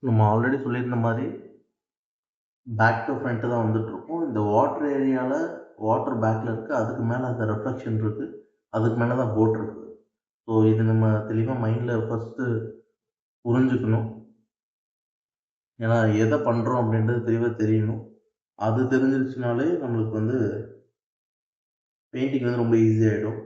நம்ம ஆல்ரெடி சொல்லியிருந்த மாதிரி பேக் டு ஃப்ரண்ட் தான் வந்துட்டுருக்கும். இந்த வாட்டர் ஏரியாவில் வாட்டர் பேக்கில் இருக்குது, அதுக்கு மேலே அந்த ரெஃப்ளெக்ஷன் இருக்குது, அதுக்கு மேலே தான் போட் இருக்குது. ஸோ இது நம்ம தெளிவாக மைண்டில் ஃபஸ்ட்டு புரிஞ்சுக்கணும். ஏன்னா எதை பண்ணுறோம் அப்படின்றது தெளிவாக தெரியணும். அது தெரிஞ்சிருச்சுனாலே நம்மளுக்கு வந்து பெயிண்டிங் வந்து ரொம்ப ஈஸியாகிடும்.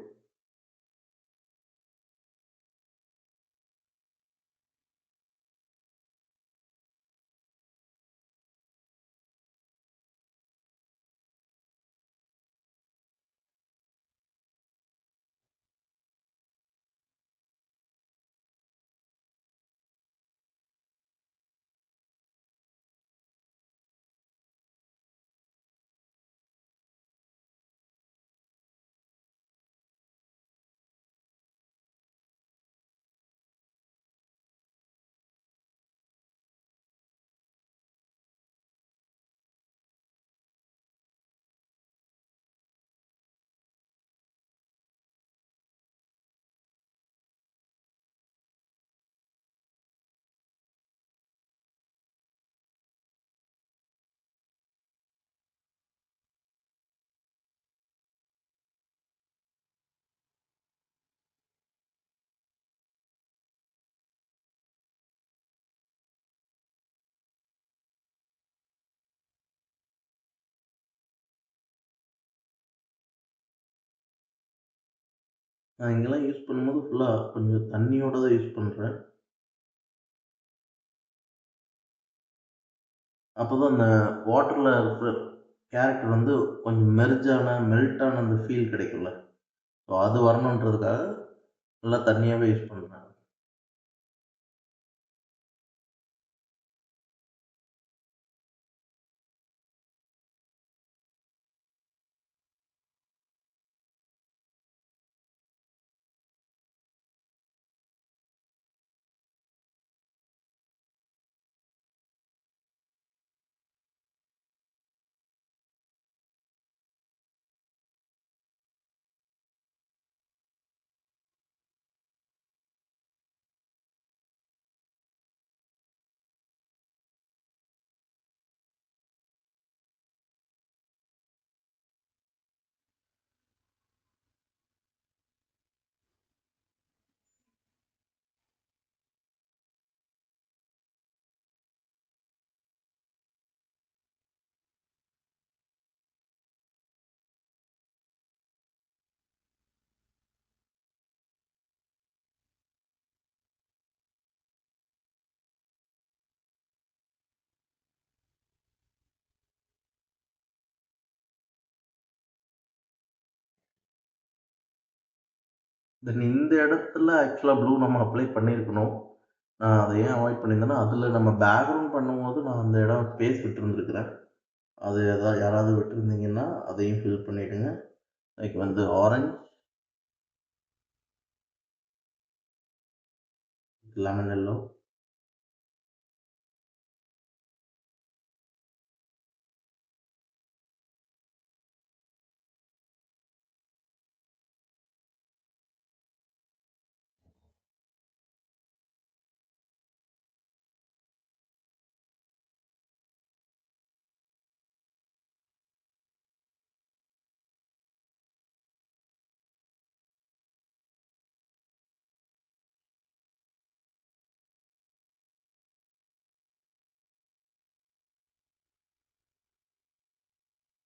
நான் இங்கெல்லாம் யூஸ் பண்ணும்போது ஃபுல்லாக கொஞ்சம் தண்ணியோட தான் யூஸ் பண்ணுறேன். அப்போ தான் அந்த வாட்டரில் இருக்கிற கேரக்டர் வந்து கொஞ்சம் மெல்ட்டான அந்த ஃபீல் கிடைக்கும்ல. ஸோ அது வரணுன்றதுக்காக நல்லா தண்ணியாகவே யூஸ் பண்ணுறேன். தென் இந்த இடத்துல ஆக்சுவலாக ப்ளூ நம்ம அப்ளை பண்ணியிருக்கணும். நான் அதை ஏன் அவாய்ட் பண்ணியிருந்தேன்னா, அதில் நம்ம பேக்ரவுண்ட் பண்ணும்போது நான் அந்த இடம் ஸ்பேஸ் விட்டுருந்துருக்கிறேன். அது யாராவது விட்டுருந்தீங்கன்னா அதையும் ஃபில் பண்ணிவிடுங்க. லைக் வந்து ஆரஞ்ச், லெமன் எல்லோ,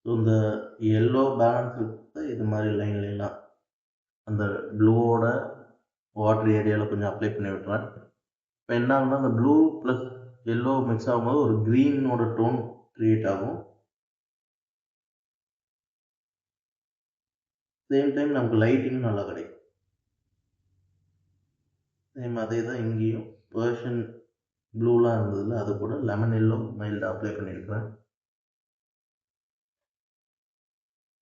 ஸோ இந்த எல்லோ பேலன்ஸ் இருக்கிறத இது மாதிரி லைன்லாம் அந்த ப்ளூவோட வாட்டர் ஏரியாவில் கொஞ்சம் அப்ளை பண்ணி விட்டுறேன். இப்போ என்ன ஆகுனா அந்த ப்ளூ ப்ளஸ் எல்லோ மிக்ஸ் ஆகும்போது ஒரு க்ரீனோட டோன் க்ரியேட் ஆகும். சேம் டைம் நமக்கு லைட்டிங்கும் நல்லா கிடைக்கும். சேம் அதே தான் இங்கேயும் வேர்ஷன் ப்ளூலாம் இருந்ததில்ல, அது கூட லெமன் எல்லோ மைல்டாக அப்ளை பண்ணியிருக்கிறேன்.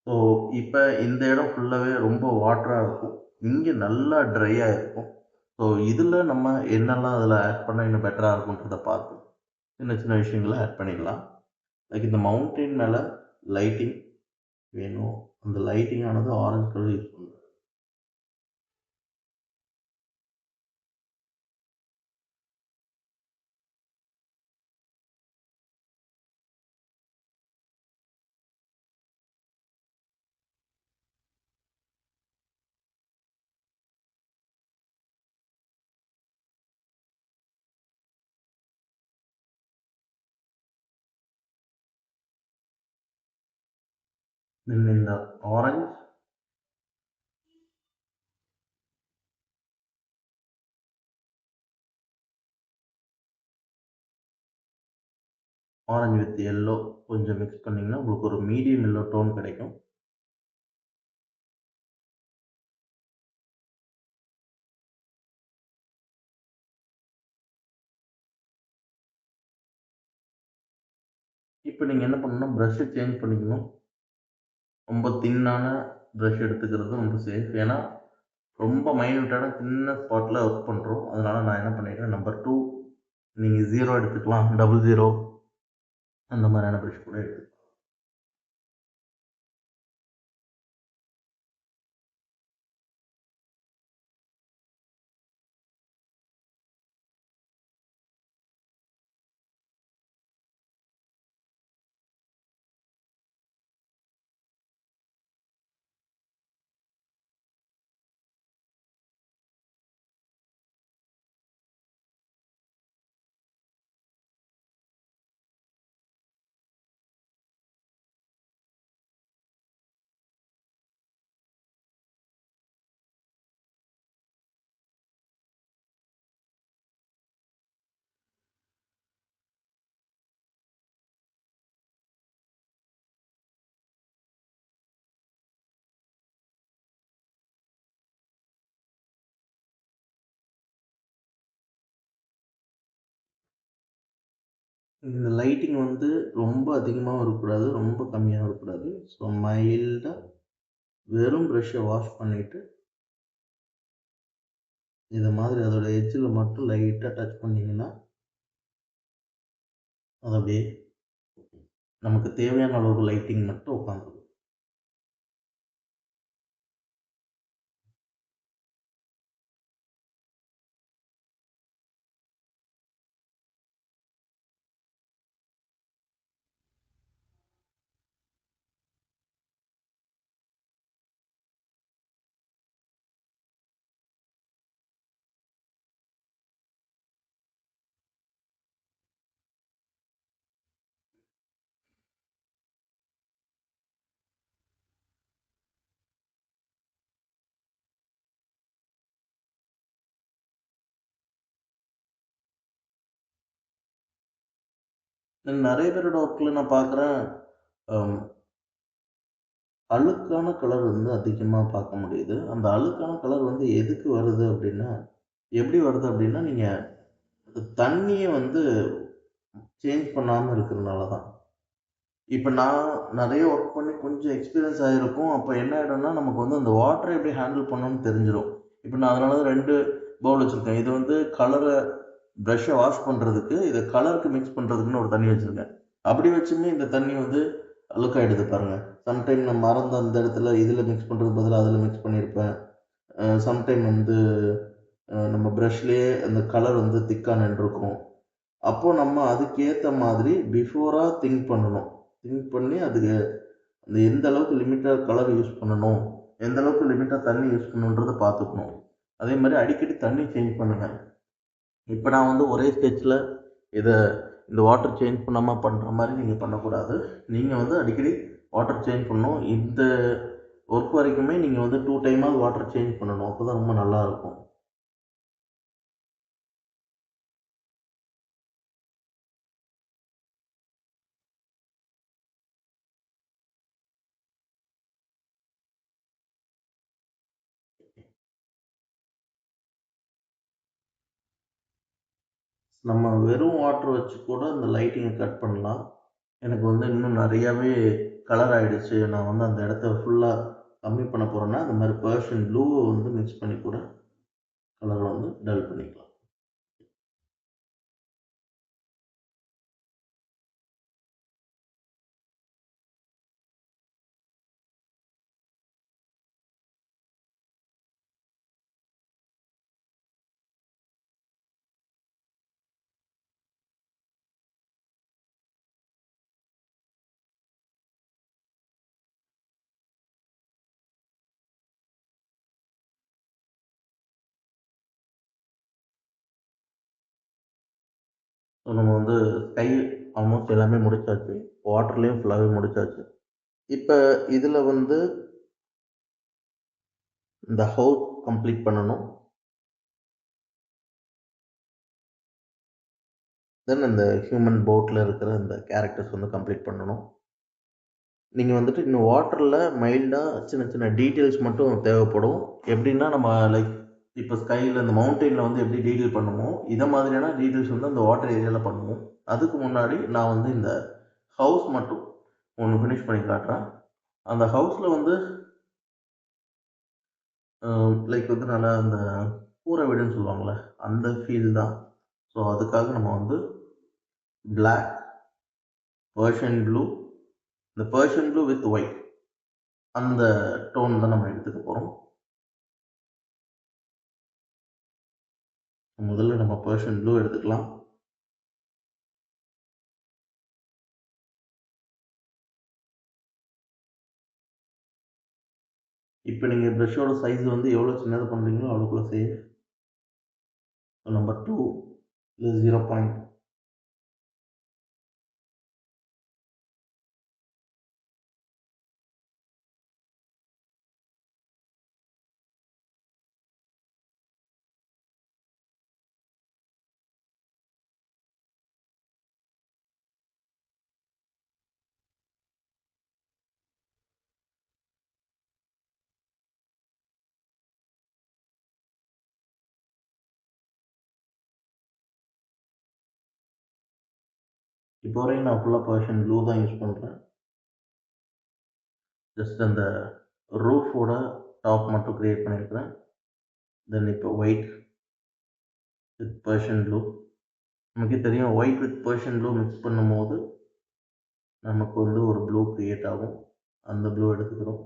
ஸோ இப்போ இந்த இடம் ஃபுல்லாகவே ரொம்ப வாட்டராக இருக்கும், இங்கே நல்லா ட்ரையாக இருக்கும். ஸோ இதில் நம்ம என்னெல்லாம் அதில் ஆட் பண்ணால் இன்னும் பெட்டராக இருக்குன்றதை பார்த்து சின்ன சின்ன விஷயங்களை ஆட் பண்ணிக்கலாம். லைக் இந்த மவுண்டெயின் மேலே லைட்டிங் வேணும். அந்த லைட்டிங் ஆனது ஆரஞ்சு கலர் யூஸ் பண்ணுறேன். தென் இந்த ஆரஞ்ச், ஆரஞ்சு வித் எல்லோ கொஞ்சம் மிக்ஸ் பண்ணிங்கன்னா உங்களுக்கு ஒரு மீடியம் எல்லோ டோன் கிடைக்கும். இப்போ நீங்கள் என்ன பண்ணணும், ப்ரஷ்ஷை சேஞ்ச் பண்ணிக்கணும். ரொம்ப தின்னான ப்ரஷ் எடுத்துக்கிறது ரொம்ப சேஃப். ஏன்னா ரொம்ப மைன்யூட்டான சின்ன ஸ்பாட்டில் ஒர்க் பண்ணுறோம். அதனால் நான் என்ன பண்ணிக்கிறேன், நம்பர் 2 நீங்கள் 0 எடுத்துக்கலாம், 00 அந்த மாதிரியான ப்ரஷ் கூட எடுத்துக்கலாம். இந்த லைட்டிங் வந்து ரொம்ப அதிகமாகவும் இருக்கக்கூடாது, ரொம்ப கம்மியாகவும் இருக்கக்கூடாது. ஸோ மைல்டாக வெறும் ப்ரஷ்ஷை வாஷ் பண்ணிவிட்டு இதை மாதிரி அதோட எட்ஜில் மட்டும் லைட்டாக டச் பண்ணிங்கன்னா அது அப்படியே நமக்கு தேவையான அளவுக்கு லைட்டிங் மட்டும் உட்காந்துரும். நிறைய பேரோட ஒர்க்கில் நான் பார்க்குறேன், அழுக்கான கலர் வந்து அதிகமாக பார்க்க முடியுது. அந்த அழுக்கான கலர் வந்து எதுக்கு வருது அப்படின்னா, எப்படி வருது அப்படின்னா, நீங்கள் தண்ணியை வந்து சேஞ்ச் பண்ணாமல் இருக்கிறனால தான். இப்போ நான் நிறைய ஒர்க் பண்ணி கொஞ்சம் எக்ஸ்பீரியன்ஸ் ஆகிருக்கும். அப்போ என்ன ஆகிடும்னா, நமக்கு வந்து அந்த வாட்டரை எப்படி ஹேண்டில் பண்ணணும்னு தெரிஞ்சிடும். இப்போ நான் அதனால தான் 2 பவுல் வச்சுருக்கேன். இது வந்து கலரை ப்ரஷ்ஷை வாஷ் பண்ணுறதுக்கு, இதை கலருக்கு மிக்ஸ் பண்ணுறதுக்குன்னு ஒரு தண்ணி வச்சுருக்கேன். அப்படி வச்சுமே இந்த தண்ணி வந்து அழுக்காயிடுது பாருங்கள். சம்டைம் நான் மறந்து அந்த இடத்துல இதில் மிக்ஸ் பண்ணுறதுக்கு பதிலாக அதில் மிக்ஸ் பண்ணியிருப்பேன். சம்டைம் வந்து நம்ம ப்ரஷ்லேயே அந்த கலர் வந்து திக்காக நின்றுருக்கும். அப்போது நம்ம அதுக்கேற்ற மாதிரி பிஃபோராக திங்க் பண்ணணும். திங்க் பண்ணி அதுக்கு அந்த எந்த அளவுக்கு லிமிட்டாக கலர் யூஸ் பண்ணணும், எந்த அளவுக்கு லிமிட்டாக தண்ணி யூஸ் பண்ணணுன்றதை பார்த்துக்கணும். அதே மாதிரி அடிக்கடி தண்ணி சேஞ்ச் பண்ணுங்கள். இப்போ நான் வந்து ஒரே ஸ்டெச்சில் இதை இந்த வாட்டர் சேஞ்ச் பண்ணாமல் பண்ணுற மாதிரி நீங்கள் பண்ணக்கூடாது. நீங்கள் வந்து அடிக்கடி வாட்டர் சேஞ்ச் பண்ணணும். இந்த ஒர்க் வரைக்குமே நீங்கள் வந்து 2 டைமாவது வாட்டர் சேஞ்ச் பண்ணணும். அப்போ தான் ரொம்ப நல்லாயிருக்கும். நம்ம வெறும் வாட்டர் வச்சு கூட அந்த லைட்டிங்கை கட் பண்ணலாம். எனக்கு வந்து இன்னும் நிறையாவே கலர் ஆகிடுச்சு, நான் வந்து அந்த இடத்த ஃபுல்லாக கம்மி பண்ண போகிறேன்னா, இந்த மாதிரி பர்ஷியன் ப்ளூவை வந்து மிக்ஸ் பண்ணி கூட கலரை வந்து டல் பண்ணிக்கலாம். ஸோ நம்ம வந்து ஸ்கை ஆல்மோஸ்ட் எல்லாமே முடிச்சாச்சு. வாட்டர்லேயும் ஃபுல்லாகவே முடிச்சாச்சு. இப்போ இதில் வந்து இந்த ஹவுஸ் கம்ப்ளீட் பண்ணணும். தென் இந்த ஹியூமன் போட்டில் இருக்கிற இந்த கேரக்டர்ஸ் வந்து கம்ப்ளீட் பண்ணணும். நீங்கள் வந்துட்டு இன்னும் வாட்டரில் மைல்டாக சின்ன சின்ன டீட்டெயில்ஸ் மட்டும் தேவைப்படும். எப்படின்னா நம்ம லைக் இப்போ ஸ்கையில் இந்த மவுண்டெயினில் வந்து எப்படி டீட்டெயில் பண்ணுமோ இதை மாதிரியான டீட்டெயில்ஸ் வந்து அந்த வாட்டர் ஏரியாவில் பண்ணுவோம். அதுக்கு முன்னாடி நான் வந்து இந்த ஹவுஸ் மட்டும் ஒன்று ஃபினிஷ் பண்ணி காட்டுறேன். அந்த ஹவுஸில் வந்து லைக் வந்து நல்லா அந்த கூரை வீடுன்னு சொல்லுவாங்கள்ல அந்த ஃபீல் தான். ஸோ அதுக்காக நம்ம வந்து பிளாக், பர்ஷியன் ப்ளூ, இந்த பர்ஷியன் ப்ளூ வித் ஒயிட் அந்த டோன் தான் நம்ம எடுத்துக்க போகிறோம். முதல்ல நம்ம பர்ஷியன் ப்ளூ எடுத்துக்கலாம். இப்போ நீங்கள் ப்ரஷோட சைஸ் வந்து எவ்வளோ சின்னது பண்ணுறீங்களோ அவ்வளோக்குள்ள சேஃப். நம்பர் 2 இது 0. இப்போ வரையும் நான் ஃபுல்லாக பர்ஷியன் ப்ளூ தான் யூஸ் பண்ணுறேன். ஜஸ்ட் அந்த ரூஃபோட டாப் மட்டும் க்ரியேட் பண்ணியிருக்கிறேன். தென் இப்போ ஒயிட் வித் பர்ஷியன் ப்ளூ. நமக்கு தெரியும் white with Persian blue mix பண்ணும்போது நமக்கு வந்து ஒரு ப்ளூ க்ரியேட் ஆகும். அந்த ப்ளூ எடுத்துக்கிறோம்.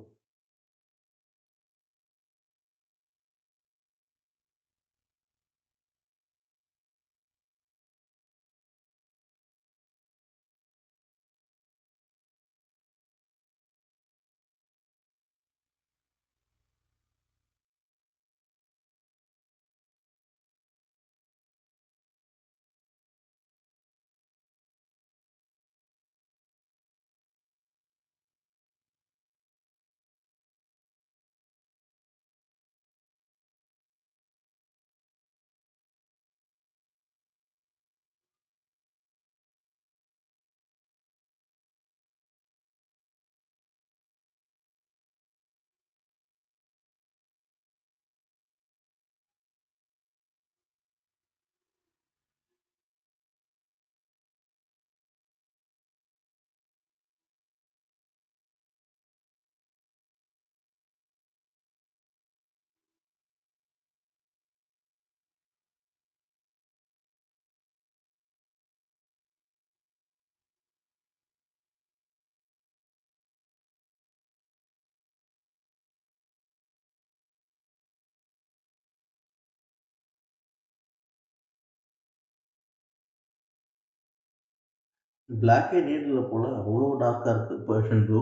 பிளாக்கே நீடில் போல் அவ்வளோ டார்க்காக இருக்குது பர்ஷியன் ப்ளூ.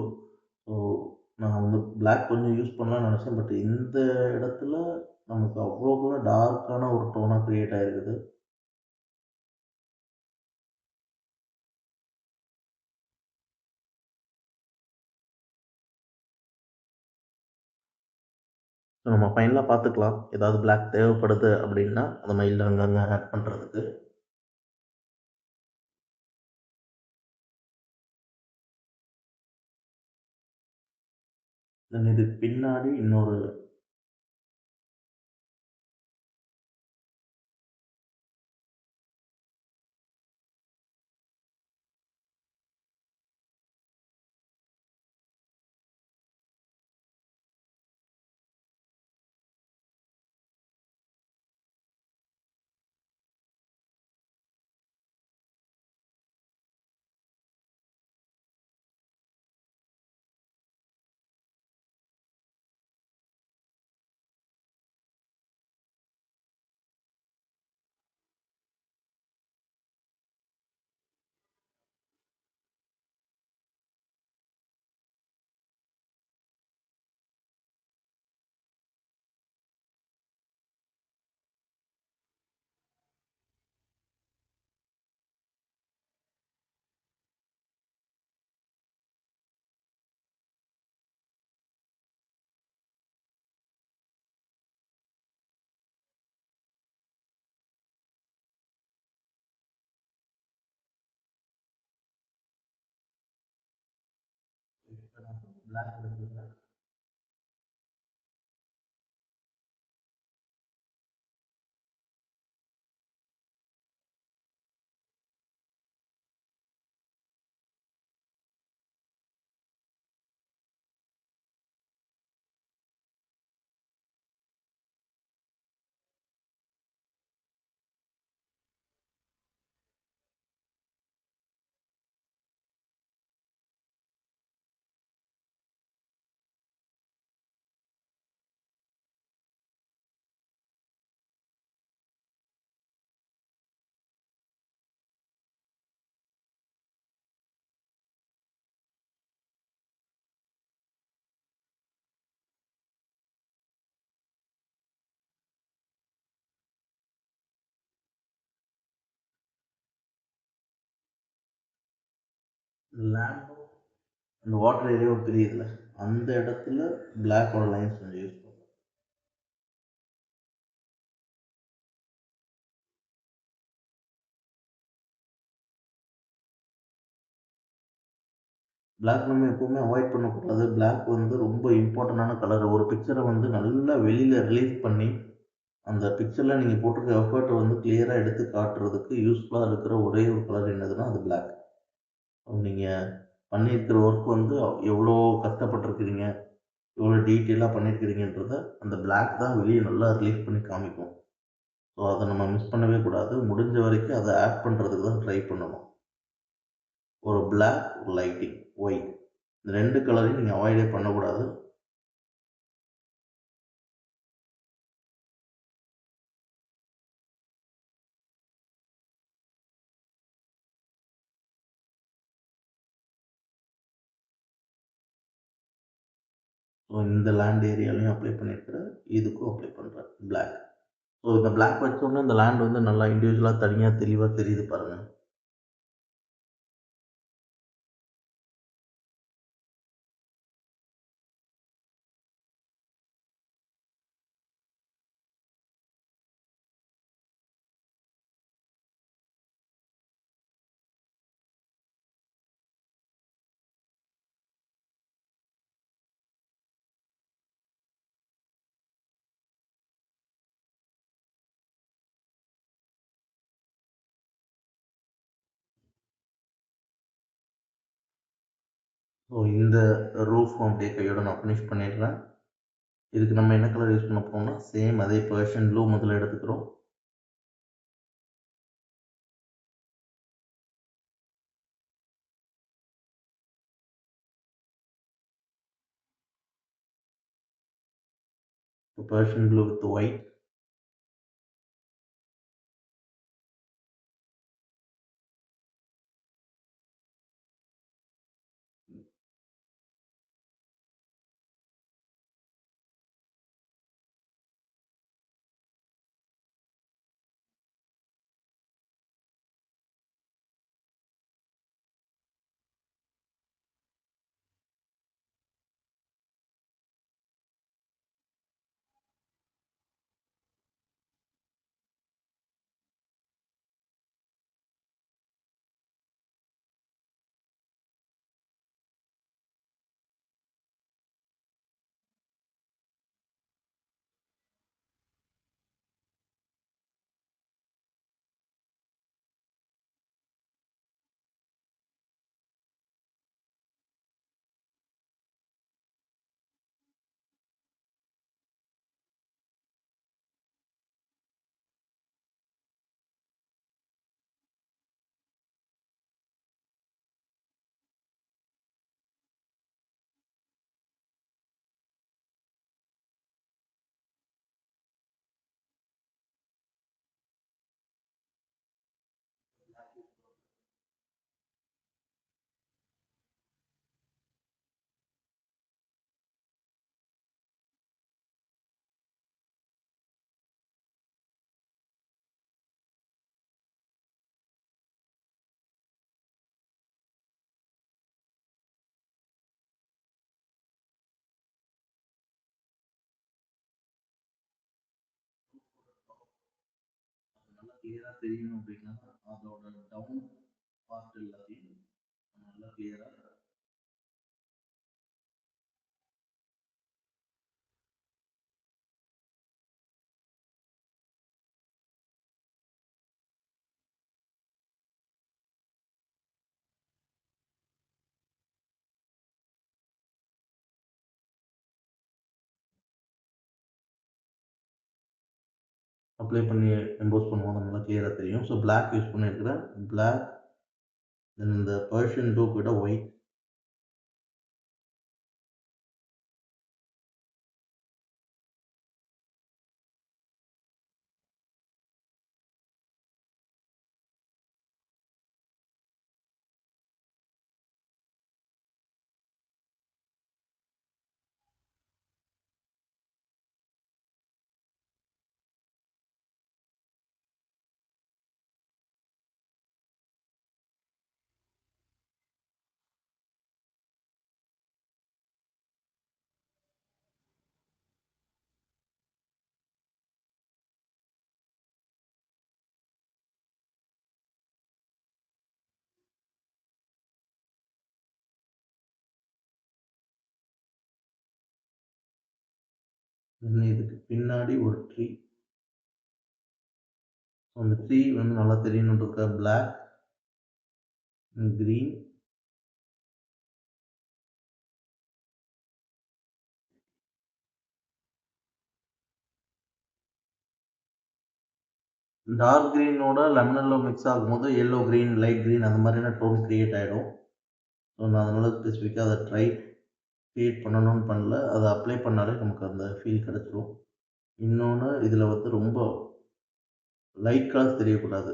ஸோ நான் வந்து பிளாக் கொஞ்சம் யூஸ் பண்ணலாம்னு நினச்சேன். பட் இந்த இடத்துல நமக்கு அவ்வளோக்குள்ள டார்க்கான ஒரு டோனாக க்ரியேட் ஆகிருக்குது. ஸோ நம்ம ஃபைனலாக பார்த்துக்கலாம். ஏதாவது பிளாக் தேவைப்படுது அப்படின்னா அந்த மைல்டு அங்கங்கே ஆட் பண்ணுறதுக்கு. தென் இது பின்னாடி இன்னொரு பிளாக் எடுத்துக்கிறேன். லேண்டும் அந்த வாட்டர் ஏரியாவும் தெரியுதுல்ல, அந்த இடத்துல பிளாக்கோட லைன்ஸ் கொஞ்சம் யூஸ் பண்ணுவோம். பிளாக் நம்ம எப்போவுமே அவாய்ட் பண்ணக்கூடாது. பிளாக் வந்து ரொம்ப இம்பார்ட்டண்டான கலர். ஒரு பிக்சரை வந்து நல்லா வெளியில் ரிலீஸ் பண்ணி அந்த பிக்சரில் நீங்கள் போட்டிருக்க எஃபர்ட்டை வந்து கிளியராக எடுத்து காட்டுறதுக்கு யூஸ்ஃபுல்லாக இருக்கிற ஒரே ஒரு கலர் என்னதுன்னா அது பிளாக். நீங்கள் பண்ணியிருக்கிற ஒர்க் வந்து எவ்வளோ கஷ்டப்பட்டிருக்கிறீங்க, எவ்வளோ டீட்டெயிலாக பண்ணியிருக்கிறீங்கன்றத அந்த பிளாக் தான் வெளியே நல்லா ரிலீஸ் பண்ணி காமிக்கும். ஸோ அதை நம்ம மிஸ் பண்ணவே கூடாது. முடிஞ்ச வரைக்கும் அதை ஆட் பண்ணுறதுக்கு தான் ட்ரை பண்ணணும். ஒரு பிளாக், ஒரு லைட்டிங், ஒயிட், இந்த ரெண்டு கலரையும் நீங்கள் அவாய்டே பண்ணக்கூடாது. ஸோ இந்த லேண்ட் ஏரியாலையும் அப்ளை பண்ணியிருக்கிறேன், இதுக்கும் அப்ளை பண்ணுறேன் பிளாக். ஸோ இந்த பிளாக் வச்சோன்னே இந்த லேண்ட் வந்து நல்லா இண்டிவிஜுவலாக தனியாக தெளிவாக தெரியுது பாருங்கள். ஸோ இந்த ரூஃபும் அப்படியே கையோட நான் ஃபினிஷ் பண்ணிடுறேன். இதுக்கு நம்ம என்ன கலர் யூஸ் பண்ண போகிறோம்னா சேம் அதே பர்ஷன் ப்ளூ முதல்ல எடுத்துக்கிறோம். Person blue with white. நல்லா கிளியராக தெரியணும் அப்படின்னா அதோட டவுன் பார்ட் எல்லாத்தையும் நல்லா கிளியராக அப்ளை பண்ணி எம்போஸ் பண்ணும்போது நல்லா கிளியராக தெரியும். ஸோ பிளாக் யூஸ் பண்ணியிருக்கிறேன். பிளாக், தென் இந்த பர்ஷியன் ப்ளூ கூட ஒயிட். தென் இதுக்கு பின்னாடி ஒரு ட்ரீ. அந்த ட்ரீ வந்து நல்லா தெரியணுன்றதுக்காக பிளாக், க்ரீன், டார்க் க்ரீனோட லெமன் எல்லோ மிக்ஸ் ஆகும்போது எல்லோ க்ரீன், லைட் க்ரீன் அந்த மாதிரியான டோன் க்ரியேட் ஆகிடும். ஸோ நான் அதனால் ஸ்பெசிஃபிக்காக அதை க்ரியேட் பண்ணணும்னு பண்ணல. அதை அப்ளை பண்ணாலே நமக்கு அந்த ஃபீல் கிடச்சிரும். இன்னொன்று, இதில் வந்து ரொம்ப லைட் கலர்ஸ் தெரியக்கூடாது,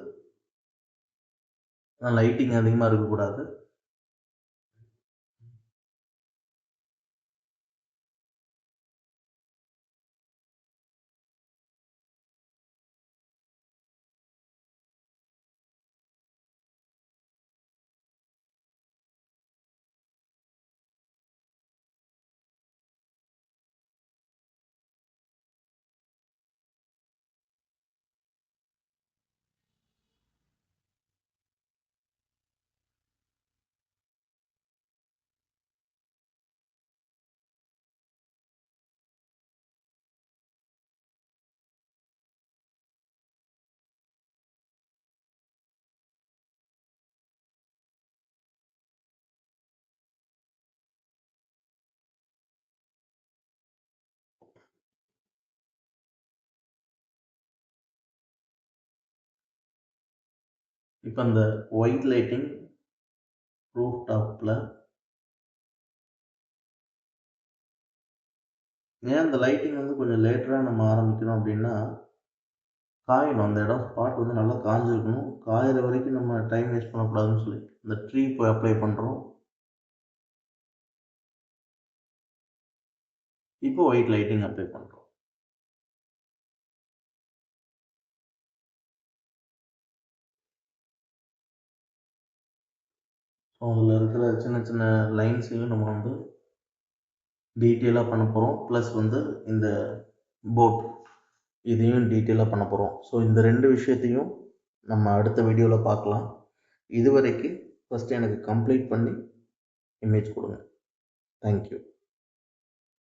லைட்டிங் அதிகமாக இருக்கக்கூடாது. இப்போ அந்த ஒயிட் லைட்டிங் ரூஃப் டாப்பில் ஏன் அந்த லைட்டிங் வந்து கொஞ்சம் லேட்டராக நம்ம ஆரம்பிக்கணும் அப்படின்னா, காயணும் அந்த இடம், ஸ்பாட் வந்து நல்லா காஞ்சிருக்கணும். காயிற வரைக்கும் நம்ம டைம் வேஸ்ட் பண்ணக்கூடாதுன்னு சொல்லி இந்த ட்ரீ போய் அப்ளை பண்ணுறோம். இப்போ ஒயிட் லைட்டிங் அப்ளை பண்ணுறோம். ஸோ அதில் இருக்கிற சின்ன சின்ன லைன்ஸையும் நம்ம வந்து டீட்டெயிலாக பண்ண போகிறோம். ப்ளஸ் வந்து இந்த போட் இதையும் டீட்டெயிலாக பண்ண போகிறோம். ஸோ இந்த 2 விஷயத்தையும் நம்ம அடுத்த வீடியோவில் பார்க்கலாம். இதுவரைக்கும் ஃபஸ்ட்டு எனக்கு கம்ப்ளீட் பண்ணி இமேஜ் கொடுங்க. தேங்க்யூ.